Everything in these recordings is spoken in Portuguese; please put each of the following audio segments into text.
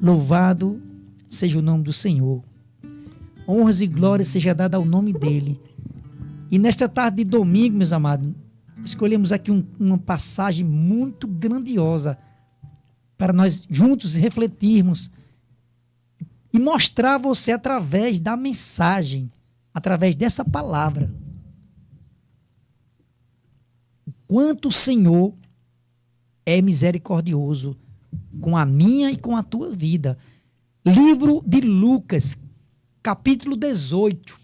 Louvado seja o nome do Senhor. Honras e glórias seja dada ao nome dele. E nesta tarde de domingo, meus amados, escolhemos aqui uma passagem muito grandiosa para nós juntos refletirmos e mostrar a você através da mensagem, através dessa palavra, o quanto o Senhor é misericordioso com a minha e com a tua vida. Livro de Lucas, capítulo 18.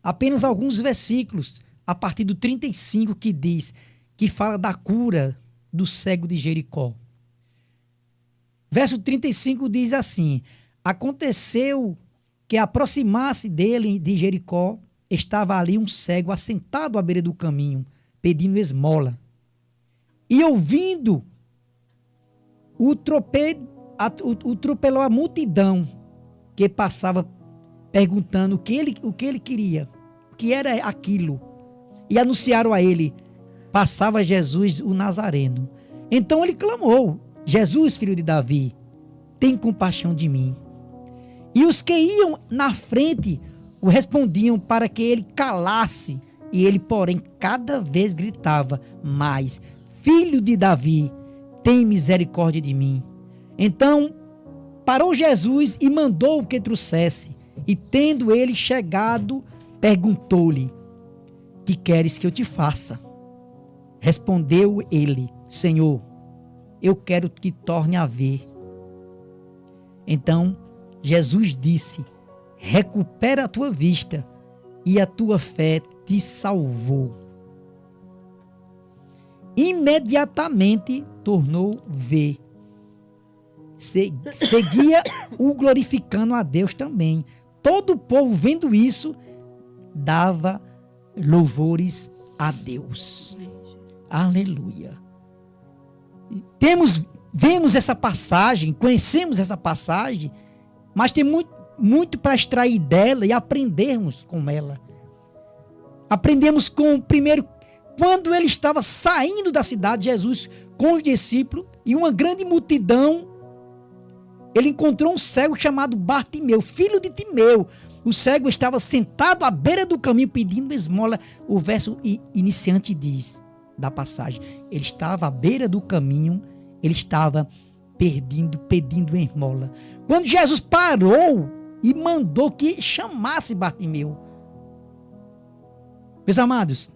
Apenas alguns versículos, a partir do 35, que fala da cura do cego de Jericó. Verso 35 diz assim: aconteceu que, aproximar-se dele de Jericó, estava ali um cego assentado à beira do caminho, pedindo esmola. E ouvindo, atropelou a multidão que passava, perguntando o que ele queria, o que era aquilo. E anunciaram a ele: passava Jesus o Nazareno. Então ele clamou: Jesus, filho de Davi, tem compaixão de mim. E os que iam na frente o respondiam para que ele calasse. E ele, porém, cada vez gritava mais: Filho de Davi, tem misericórdia de mim. Então parou Jesus e mandou que trouxesse. E tendo ele chegado, perguntou-lhe: que queres que eu te faça? Respondeu ele: Senhor, eu quero que torne a ver. Então Jesus disse: recupera a tua vista, e a tua fé te salvou. Imediatamente tornou ver. Seguia-o glorificando a Deus também. Todo o povo, vendo isso, dava louvores a Deus. Aleluia. Vemos essa passagem, conhecemos essa passagem, mas tem muito para extrair dela e aprendermos com ela. Aprendemos primeiro, quando ele estava saindo da cidade, Jesus com os discípulos e uma grande multidão, ele encontrou um cego chamado Bartimeu, filho de Timeu. O cego estava sentado à beira do caminho pedindo esmola. O verso iniciante diz da passagem: ele estava à beira do caminho, ele estava pedindo esmola. Quando Jesus parou e mandou que chamasse Bartimeu. Meus amados,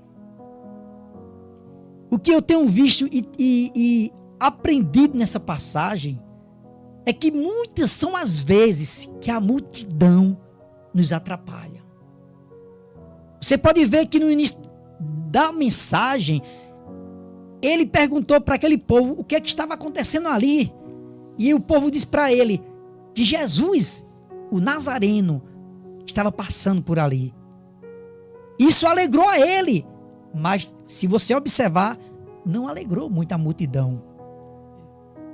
o que eu tenho visto e aprendido nessa passagem é que muitas são as vezes que a multidão nos atrapalha. Você pode ver que no início da mensagem, ele perguntou para aquele povo o que é que estava acontecendo ali. E o povo disse para ele que Jesus, o Nazareno, estava passando por ali. Isso alegrou a ele, mas se você observar, não alegrou muito a multidão.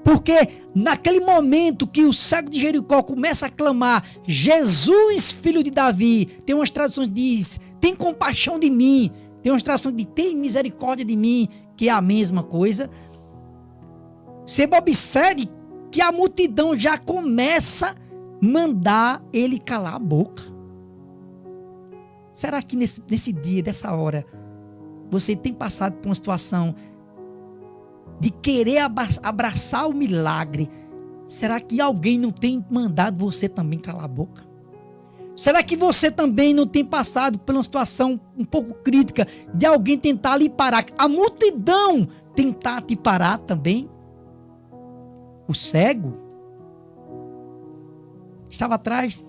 Porque naquele momento que o cego de Jericó começa a clamar: Jesus, filho de Davi, tem umas traduções que diz: tem compaixão de mim. Tem umas traduções que diz: tem misericórdia de mim, que é a mesma coisa. Você observe que a multidão já começa a mandar ele calar a boca. Será que nesse dia, dessa hora, você tem passado por uma situação de querer abraçar o milagre? Será que alguém não tem mandado você também calar a boca? Será que você também não tem passado por uma situação um pouco crítica de alguém tentar lhe parar? A multidão tentar te parar também? O cego estava atrás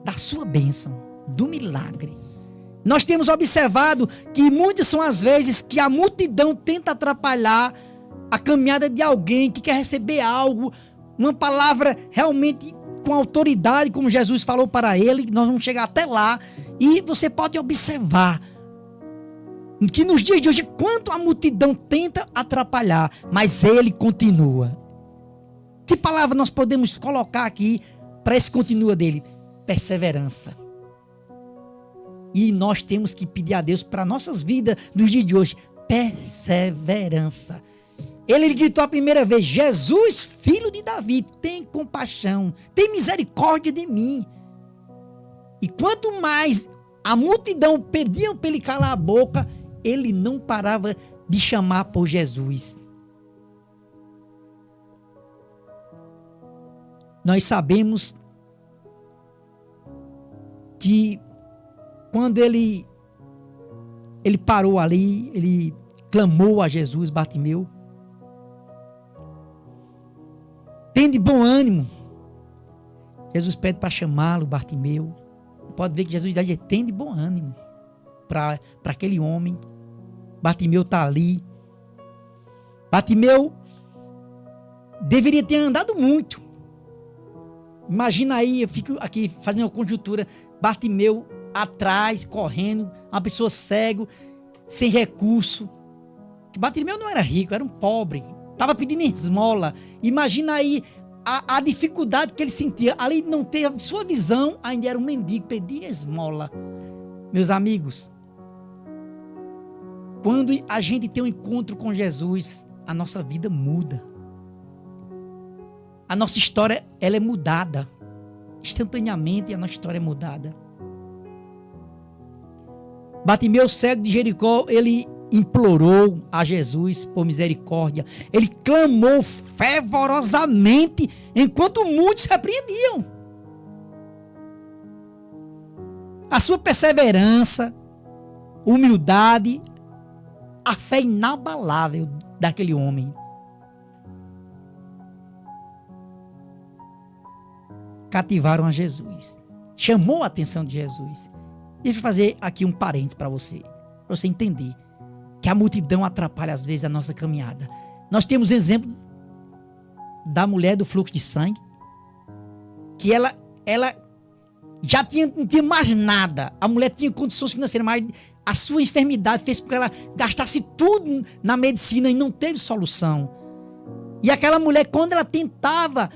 da sua bênção, do milagre. Nós temos observado que muitas são as vezes que a multidão tenta atrapalhar a caminhada de alguém que quer receber algo, uma palavra realmente com autoridade, como Jesus falou para ele. Nós vamos chegar até lá. E você pode observar que nos dias de hoje, quanto a multidão tenta atrapalhar, mas ele continua. Que palavra nós podemos colocar aqui para esse continua dele? Perseverança. E nós temos que pedir a Deus para nossas vidas nos dias de hoje perseverança. Ele gritou a primeira vez: Jesus, filho de Davi, tem compaixão, tem misericórdia de mim. E quanto mais a multidão pedia para ele calar a boca, ele não parava de chamar por Jesus. Nós sabemos que quando ele parou ali, ele clamou a Jesus, Bartimeu: tende bom ânimo. Jesus pede para chamá-lo, Bartimeu. Pode ver que Jesus diz: tende bom ânimo para aquele homem. Bartimeu está ali. Bartimeu deveria ter andado muito. Imagina aí, eu fico aqui fazendo uma conjuntura. Bartimeu atrás, correndo, uma pessoa cego, sem recurso. Bartimeu não era rico, era um pobre. Estava pedindo esmola. Imagina aí a dificuldade que ele sentia. Ali não teve sua visão, ainda era um mendigo, pedia esmola. Meus amigos, quando a gente tem um encontro com Jesus, a nossa vida muda. A nossa história, ela é mudada. Instantaneamente a nossa história é mudada. Bartimeu, cego de Jericó, ele implorou a Jesus por misericórdia. Ele clamou fervorosamente, enquanto muitos repreendiam. A sua perseverança, humildade, a fé inabalável daquele homem cativaram a Jesus. Chamou a atenção de Jesus. Deixa eu fazer aqui um parênteses para você entender que a multidão atrapalha às vezes a nossa caminhada. Nós temos exemplo da mulher do fluxo de sangue, que ela já não tinha mais nada. A mulher tinha condições financeiras, mas a sua enfermidade fez com que ela gastasse tudo na medicina e não teve solução. E aquela mulher, quando ela tentava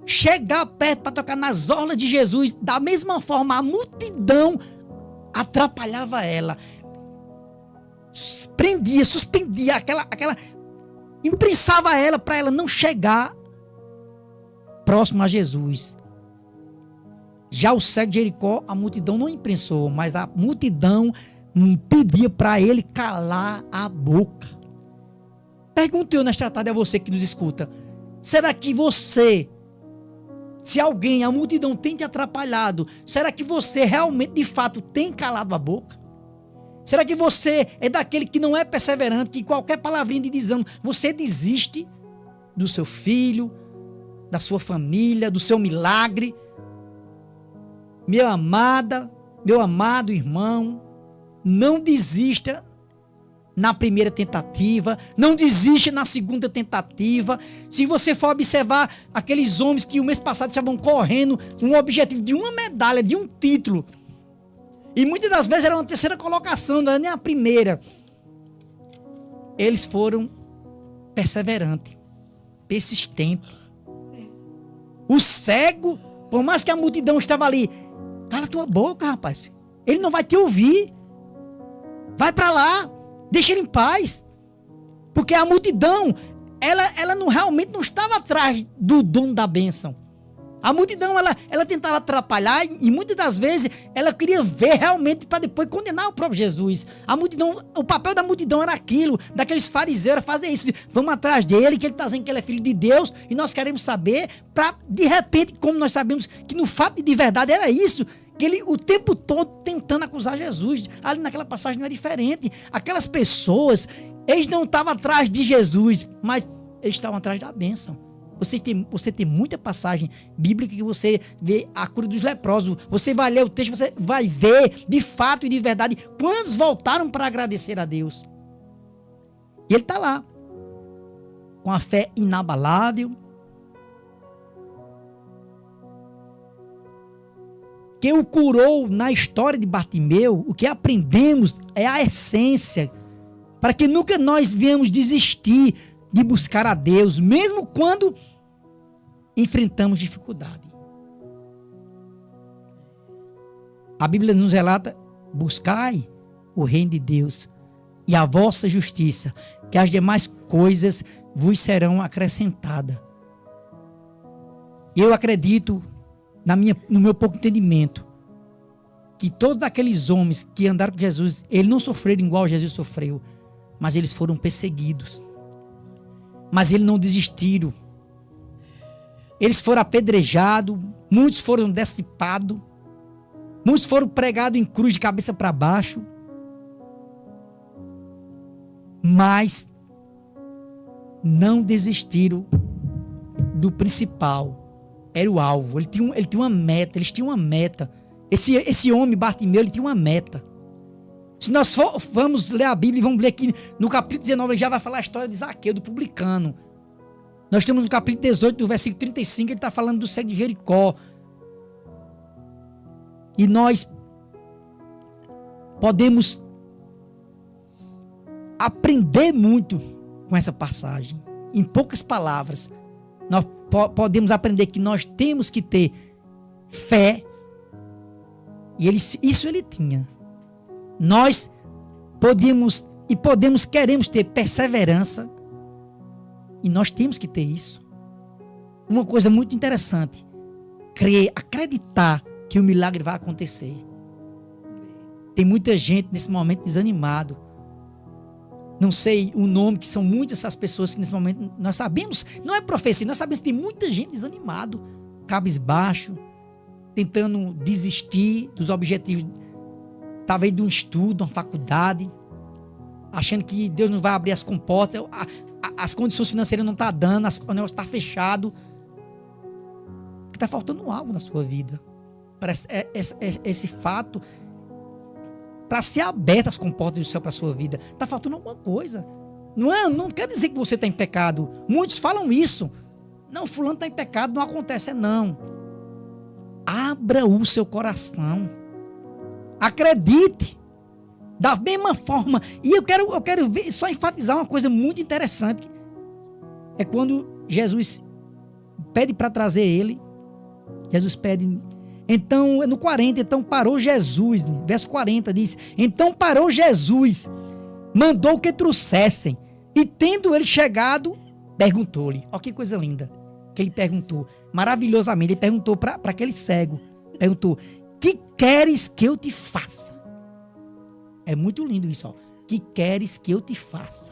chegar perto para tocar nas orlas de Jesus, da mesma forma a multidão atrapalhava ela, prendia, suspendia, aquela imprensava ela para ela não chegar próximo a Jesus. Já o cego de Jericó, a multidão não imprensou, mas a multidão pedia para ele calar a boca. Pergunto eu nesta tarde a você que nos escuta: será que você, se alguém, a multidão tem te atrapalhado, será que você realmente, de fato, tem calado a boca? Será que você é daquele que não é perseverante, que qualquer palavrinha de desânimo, você desiste do seu filho, da sua família, do seu milagre? Meu amado irmão, não desista na primeira tentativa, não desista na segunda tentativa. Se você for observar aqueles homens que o mês passado estavam correndo com o objetivo de uma medalha, de um título, e muitas das vezes era uma terceira colocação, não era nem a primeira, eles foram perseverantes, persistentes. O cego, por mais que a multidão estava ali: cala tua boca, rapaz, ele não vai te ouvir, vai para lá, deixa ele em paz. Porque a multidão, ela não, realmente não estava atrás do dono da bênção. A multidão, ela tentava atrapalhar, e muitas das vezes ela queria ver realmente para depois condenar o próprio Jesus. A multidão, o papel da multidão era aquilo, daqueles fariseus, era fazer isso: vamos atrás dele, que ele está dizendo que ele é filho de Deus, e nós queremos saber, para de repente, como nós sabemos que no fato de verdade era isso, que ele o tempo todo tentando acusar Jesus. Ali naquela passagem não é diferente. Aquelas pessoas, eles não estavam atrás de Jesus, mas eles estavam atrás da bênção. Você tem muita passagem bíblica que você vê a cura dos leprosos. Você vai ler o texto, você vai ver de fato e de verdade quantos voltaram para agradecer a Deus. E ele está lá, com a fé inabalável, que o curou na história de Bartimeu. O que aprendemos é a essência, para que nunca nós venhamos desistir de buscar a Deus, mesmo quando enfrentamos dificuldade. A Bíblia nos relata: buscai o reino de Deus e a vossa justiça, que as demais coisas vos serão acrescentadas. Eu acredito, no meu pouco entendimento, que todos aqueles homens que andaram com Jesus, eles não sofreram igual Jesus sofreu, mas eles foram perseguidos. Mas eles não desistiram. Eles foram apedrejados, muitos foram decipados, muitos foram pregados em cruz de cabeça para baixo. Mas não desistiram do principal. Era o alvo. Ele tinha uma meta. Eles tinham uma meta. Esse homem, Bartimeu, ele tinha uma meta. Se nós vamos ler a Bíblia e vamos ler aqui no capítulo 19, ele já vai falar a história de Zaqueu, do publicano. Nós temos no capítulo 18, do versículo 35, ele está falando do cego de Jericó. E nós podemos aprender muito com essa passagem. Em poucas palavras, nós podemos aprender que nós temos que ter fé. E isso ele tinha. Nós queremos ter perseverança. E nós temos que ter isso. Uma coisa muito interessante. Crer, acreditar que o milagre vai acontecer. Tem muita gente nesse momento desanimado. Não sei o nome, que são muitas essas pessoas que nesse momento nós sabemos, não é profecia, nós sabemos que tem muita gente desanimado, cabisbaixo, tentando desistir dos objetivos, talvez de um estudo, uma faculdade, achando que Deus não vai abrir as comportas, as condições financeiras não estão dando, o negócio está fechado. Está faltando algo na sua vida. Parece esse fato, para ser abertas as comportas do céu para a sua vida, está faltando alguma coisa. Não quer dizer que você está em pecado. Muitos falam isso. Não, fulano está em pecado, não acontece, não. Abra o seu coração. Acredite. Da mesma forma. E eu quero só enfatizar uma coisa muito interessante. É quando Jesus pede para trazer ele. Jesus pede. Então, no 40, então parou Jesus. Verso 40 diz: então parou Jesus, mandou que trouxessem. E tendo ele chegado, perguntou-lhe. Olha que coisa linda que ele perguntou. Maravilhosamente, ele perguntou para aquele cego. Perguntou: que queres que eu te faça? É muito lindo isso, ó. Que queres que eu te faça?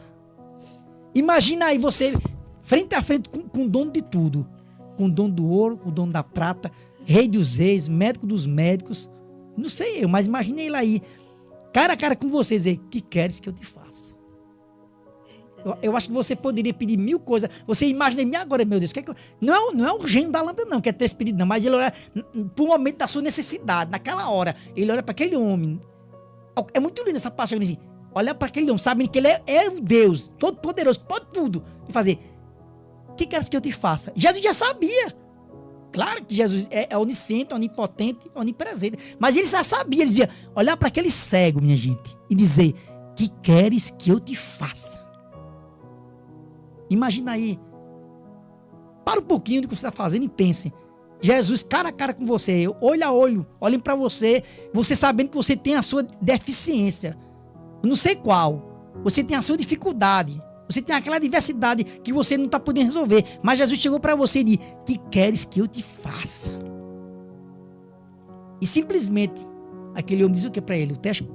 Imagina aí você, frente a frente com o dono de tudo. Com o dono do ouro, com o dono da prata, rei dos reis, médico dos médicos. Não sei eu, mas imaginei ele aí, cara a cara com você, dizer: que queres que eu te faça? Eu acho que você poderia pedir 1000 coisas. Você imagina agora, meu Deus, não é o gênio da lâmpada não, que é ter esse pedido não, mas ele olha para o momento da sua necessidade, naquela hora, ele olha para aquele homem. É muito lindo essa passagem, assim, olha para aquele homem, sabendo que ele é o Deus todo poderoso, pode tudo, e fazer: que queres que eu te faça? Jesus já sabia. Claro que Jesus é onisciente, onipotente, onipresente, mas ele já sabia. Ele dizia: olhar para aquele cego, minha gente, e dizer: que queres que eu te faça? Imagina aí. Para um pouquinho do que você está fazendo e pense. Jesus cara a cara com você, olho a olho, olhem para você, você sabendo que você tem a sua deficiência, eu não sei qual, você tem a sua dificuldade, você tem aquela diversidade que você não está podendo resolver, mas Jesus chegou para você e disse: que queres que eu te faça? E simplesmente aquele homem diz o que para ele? O texto,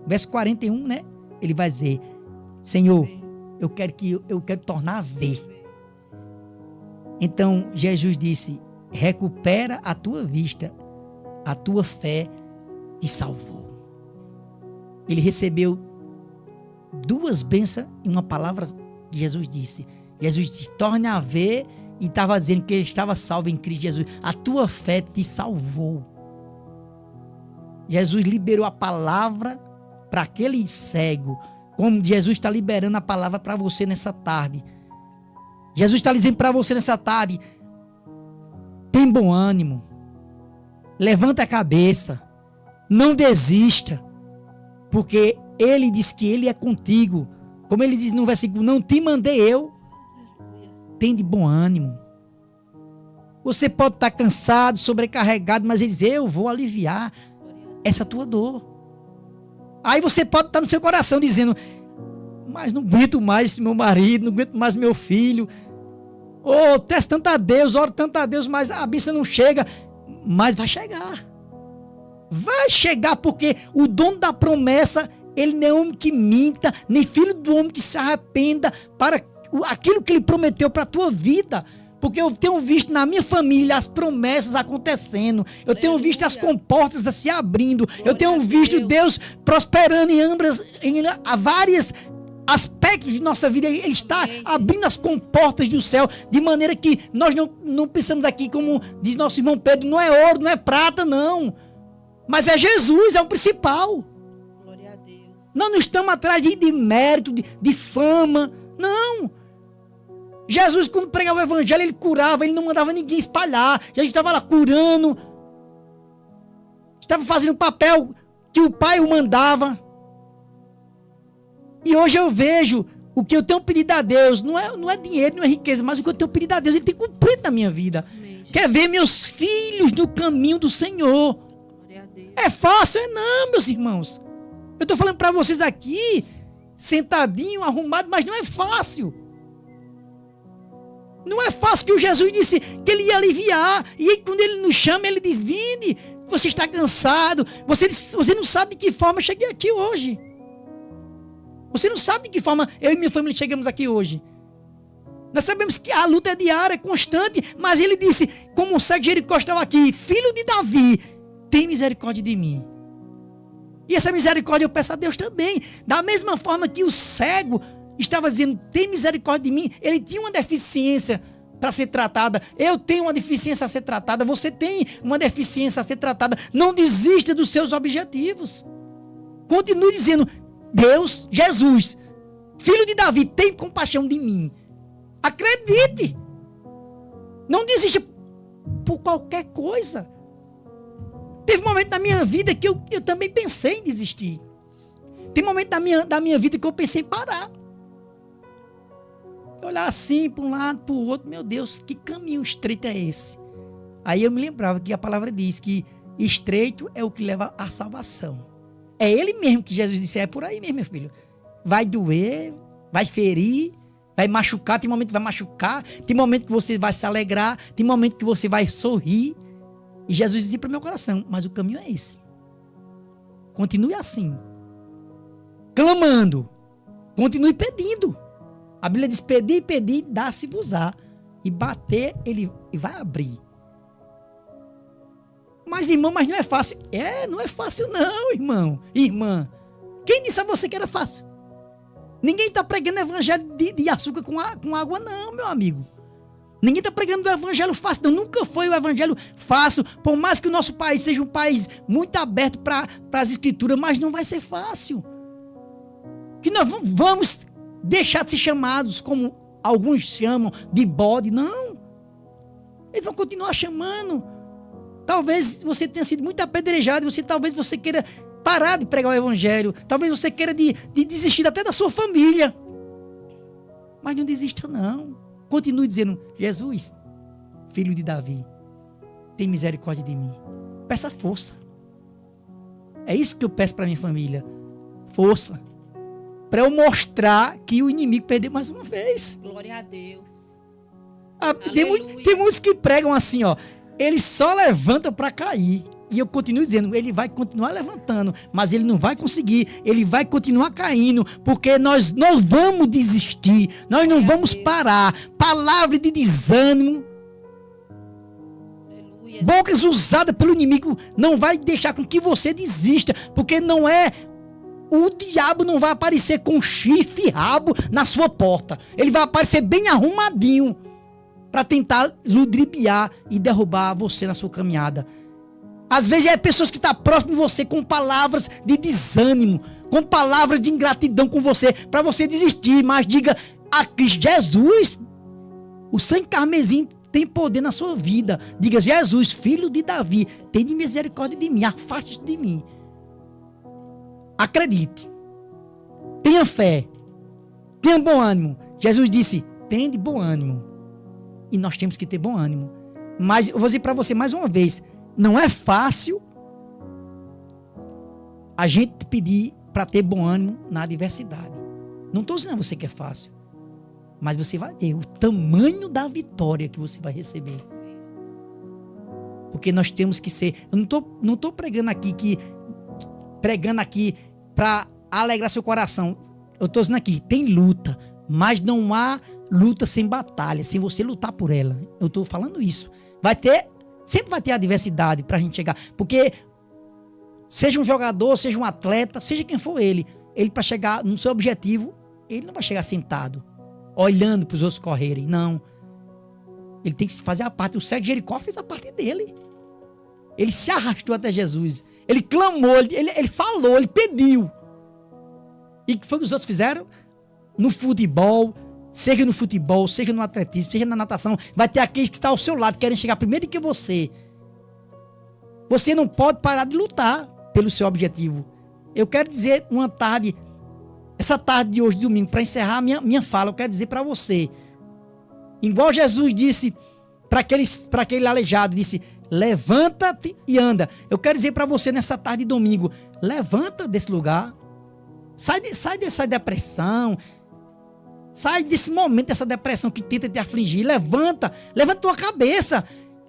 verso 41, né? Ele vai dizer: Senhor, eu quero tornar a ver. Então Jesus disse: recupera a tua vista, a tua fé te salvou. Ele recebeu 2 bênçãos e uma palavra que Jesus disse. Jesus disse: torne a ver, e estava dizendo que ele estava salvo em Cristo Jesus. A tua fé te salvou. Jesus liberou a palavra para aquele cego, como Jesus está liberando a palavra para você nessa tarde. Jesus está dizendo para você nessa tarde: tem bom ânimo, levanta a cabeça, não desista, porque ele diz que ele é contigo. Como ele diz no versículo: não te mandei eu, tem de bom ânimo. Você pode estar cansado, sobrecarregado, mas ele diz: eu vou aliviar essa tua dor. Aí você pode estar no seu coração dizendo: mas não aguento mais esse meu marido, não aguento mais meu filho. Oh, testo tanto a Deus, oro tanto a Deus, mas a bênção não chega. Mas vai chegar. Vai chegar, porque o dono da promessa, ele não é homem que minta, nem filho do homem que se arrependa para aquilo que ele prometeu para a tua vida. Porque eu tenho visto na minha família as promessas acontecendo. Eu tenho visto as comportas se abrindo. Eu tenho visto Deus prosperando em várias aspectos de nossa vida. Ele está abrindo as comportas do céu, de maneira que nós não pensamos aqui, como diz nosso irmão Pedro, não é ouro, não é prata, não. Mas é Jesus, é o principal. Glória a Deus. Nós não estamos atrás de mérito, de fama, não. Jesus, quando pregava o evangelho, ele curava, ele não mandava ninguém espalhar. Jesus estava lá curando, estava fazendo o papel que o Pai o mandava. E hoje eu vejo o que eu tenho pedido a Deus, não é dinheiro, não é riqueza, mas o que eu tenho pedido a Deus, ele tem cumprido na minha vida. Amém. Quer ver meus filhos no caminho do Senhor. Glória a Deus. É fácil? É não, meus irmãos. Eu estou falando para vocês aqui, sentadinho, arrumado, mas não é fácil. Não é fácil, que o Jesus disse que ele ia aliviar. E aí, quando ele nos chama, ele diz: vinde, você está cansado. Você não sabe de que forma eu cheguei aqui hoje. Você não sabe de que forma eu e minha família chegamos aqui hoje. Nós sabemos que a luta é diária, é constante. Mas ele disse, como o cego Jericó estava aqui: filho de Davi, tem misericórdia de mim. E essa misericórdia eu peço a Deus também. Da mesma forma que o cego estava dizendo: tem misericórdia de mim. Ele tinha uma deficiência para ser tratada. Eu tenho uma deficiência a ser tratada. Você tem uma deficiência a ser tratada. Não desista dos seus objetivos. Continue dizendo: Deus, Jesus, filho de Davi, tem compaixão de mim. Acredite. Não desista por qualquer coisa. Teve um momento da minha vida que eu também pensei em desistir. Tem momento da minha vida que eu pensei em parar. Olhar assim, para um lado, para o outro, meu Deus, que caminho estreito é esse? Aí eu me lembrava que a palavra diz que estreito é o que leva à salvação. É ele mesmo que Jesus disse: é por aí mesmo, meu filho. Vai doer, vai ferir, vai machucar, tem momento que vai machucar, tem momento que você vai se alegrar, tem momento que você vai sorrir. E Jesus dizia para o meu coração: mas o caminho é esse. Continue assim, clamando, continue pedindo. A Bíblia diz: pedir e pedir, dá-se-vos-á. E bater, ele vai abrir. Mas, irmão, mas não é fácil. Não é fácil não, irmão. Irmã, quem disse a você que era fácil? Ninguém está pregando evangelho de açúcar com água não, meu amigo. Ninguém está pregando o evangelho fácil não. Nunca foi o evangelho fácil. Por mais que o nosso país seja um país muito aberto para as escrituras, mas não vai ser fácil. Que nós vamos deixar de ser chamados, como alguns chamam, de bode. Não. Eles vão continuar chamando. Talvez você tenha sido muito apedrejado. Talvez você queira parar de pregar o evangelho. Talvez você queira de desistir até da sua família. Mas não desista não. Continue dizendo: Jesus, filho de Davi, tem misericórdia de mim. Peça força. É isso que eu peço para minha família. Força. Para eu mostrar que o inimigo perdeu mais uma vez. Glória a Deus. Tem muitos que pregam assim, ó. Ele só levanta para cair. E eu continuo dizendo: ele vai continuar levantando, mas ele não vai conseguir. Ele vai continuar caindo, porque nós não vamos desistir. Nós não vamos parar. Palavra de desânimo, Aleluia. bocas usadas pelo inimigo, não vai deixar com que você desista, porque não é... O diabo não vai aparecer com chifre e rabo na sua porta. Ele vai aparecer bem arrumadinho para tentar ludibriar e derrubar você na sua caminhada. Às vezes é pessoas que estão próximas de você com palavras de desânimo, com palavras de ingratidão com você, para você desistir. Mas diga a Cristo: Jesus, o sangue carmesim tem poder na sua vida. Diga: Jesus, filho de Davi, tem de misericórdia de mim, afaste-se de mim. Acredite, tenha fé, tenha bom ânimo. Jesus disse: tenha de bom ânimo. E nós temos que ter bom ânimo. Mas eu vou dizer para você mais uma vez: não é fácil a gente pedir para ter bom ânimo na adversidade. Não estou dizendo a você que é fácil. Mas você vai ver o tamanho da vitória que você vai receber. Porque nós temos que ser... Eu não tô pregando aqui para alegrar seu coração. Eu estou dizendo aqui, tem luta. Mas não há luta sem batalha, sem você lutar por ela. Eu estou falando isso. Sempre vai ter adversidade para a gente chegar. Porque seja um jogador, seja um atleta, seja quem for ele para chegar no seu objetivo, ele não vai chegar sentado, olhando para os outros correrem. Não. Ele tem que fazer a parte. O cego de Jericó fez a parte dele. Ele se arrastou até Jesus. Ele clamou, ele falou, ele pediu. E o que foi que os outros fizeram? No futebol, seja no atletismo, seja na natação, vai ter aqueles que estão ao seu lado, querem chegar primeiro que você. Você não pode parar de lutar pelo seu objetivo. Eu quero dizer essa tarde de hoje, domingo, para encerrar minha fala, eu quero dizer para você, igual Jesus disse para aquele aleijado, disse: levanta-te e anda. Eu quero dizer para você nessa tarde de domingo, levanta desse lugar, sai dessa depressão, sai desse momento, dessa depressão que tenta te afligir. Levanta tua cabeça.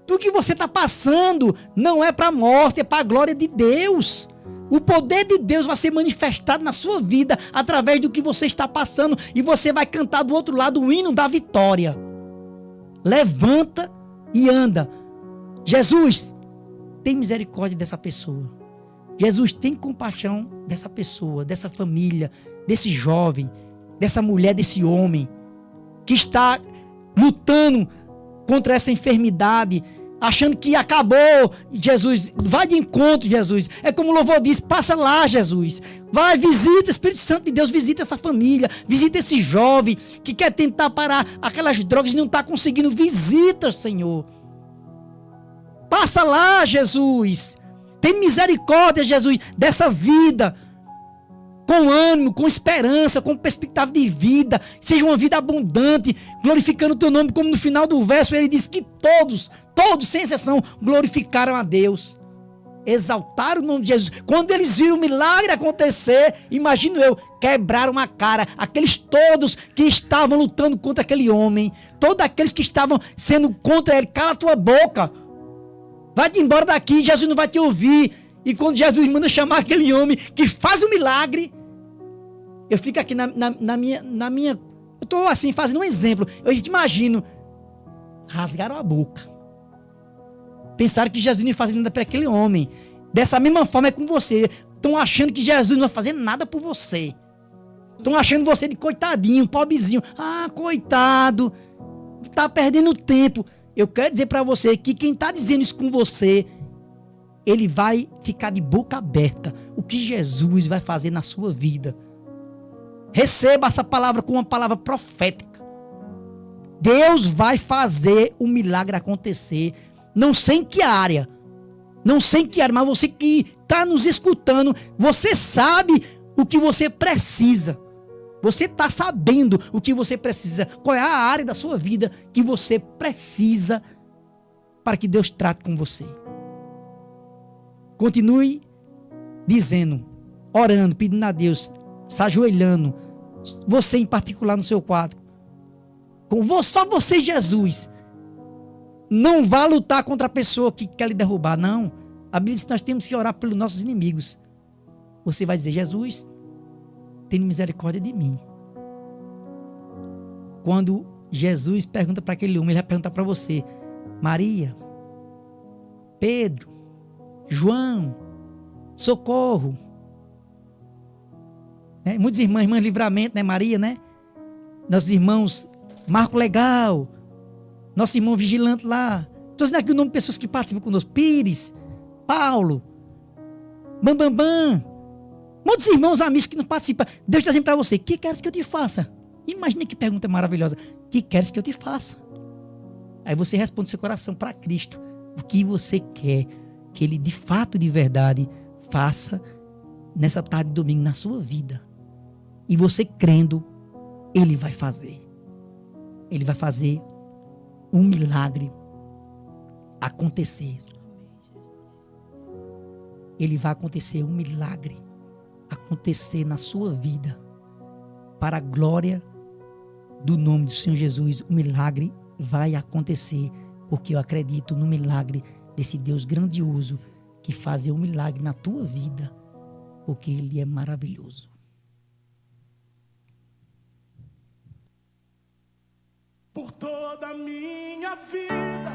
Tudo que você está passando não é para a morte, é para a glória de Deus. O poder de Deus vai ser manifestado na sua vida através do que você está passando, e você vai cantar do outro lado o hino da vitória. Levanta e anda. Jesus, tem misericórdia dessa pessoa. Jesus, tem compaixão dessa pessoa, dessa família, desse jovem, dessa mulher, desse homem que está lutando contra essa enfermidade, achando que acabou. Jesus, vai de encontro, Jesus. É como o louvor diz, passa lá, Jesus. Vai, visita, Espírito Santo de Deus, visita essa família, visita esse jovem que quer tentar parar aquelas drogas e não está conseguindo. Visita, Senhor. Passa lá, Jesus. Tem misericórdia, Jesus, dessa vida. Com ânimo, com esperança, com perspectiva de vida. Seja uma vida abundante, glorificando o teu nome, como no final do verso ele diz que todos, sem exceção, glorificaram a Deus. Exaltaram o nome de Jesus. Quando eles viram o milagre acontecer, imagino eu, quebraram a cara. Aqueles todos que estavam lutando contra aquele homem, todos aqueles que estavam sendo contra ele, cala a tua boca. Vai-te embora daqui, Jesus não vai te ouvir. E quando Jesus manda chamar aquele homem que faz o milagre, eu fico aqui na minha... Eu estou assim, fazendo um exemplo. Eu imagino, rasgaram a boca. Pensaram que Jesus não ia fazer nada para aquele homem. Dessa mesma forma é com você. Estão achando que Jesus não vai fazer nada por você. Estão achando você de coitadinho, pobrezinho. Ah, coitado. Está perdendo tempo. Eu quero dizer para você que quem está dizendo isso com você, ele vai ficar de boca aberta. O que Jesus vai fazer na sua vida. Receba essa palavra como uma palavra profética. Deus vai fazer o milagre acontecer. Não sei em que área. Mas você que está nos escutando, você sabe o que você precisa. Você está sabendo o que você precisa. Qual é a área da sua vida que você precisa para que Deus trate com você. Continue dizendo, orando, pedindo a Deus, se ajoelhando. Você em particular no seu quarto. Só você, Jesus. Não vá lutar contra a pessoa que quer lhe derrubar, não. A Bíblia diz que nós temos que orar pelos nossos inimigos. Você vai dizer, Jesus, tenha misericórdia de mim. Quando Jesus pergunta para aquele homem, ele vai perguntar para você, Maria, Pedro, João, socorro. Muitos irmãs Livramento, né, Maria, né? Nossos irmãos Marco Legal, nosso irmão Vigilante lá. Estou dizendo aqui o nome de pessoas que participam conosco. Pires, Paulo, Bambambam. Muitos irmãos amigos que não participam. Deus está dizendo para você, o que queres que eu te faça? Imagina que pergunta maravilhosa. O que queres que eu te faça? Aí você responde seu coração para Cristo. O que você quer que Ele de fato, de verdade, faça nessa tarde de domingo na sua vida. E você crendo, Ele vai fazer. Ele vai fazer um milagre acontecer. Ele vai acontecer um milagre acontecer na sua vida. para a glória do nome do Senhor Jesus, o milagre vai acontecer, porque eu acredito no milagre desse Deus grandioso que faz um milagre na tua vida, porque Ele é maravilhoso. Por toda a minha vida,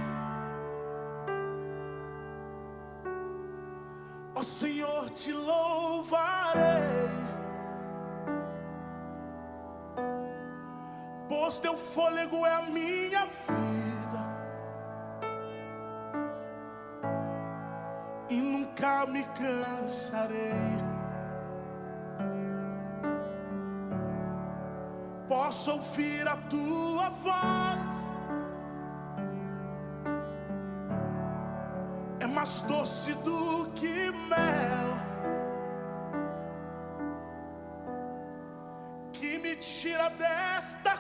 ó Senhor, te louvarei, pois teu fôlego é a minha vida e nunca me cansarei. Posso ouvir a tua voz, é mais doce do que mel, que me tira desta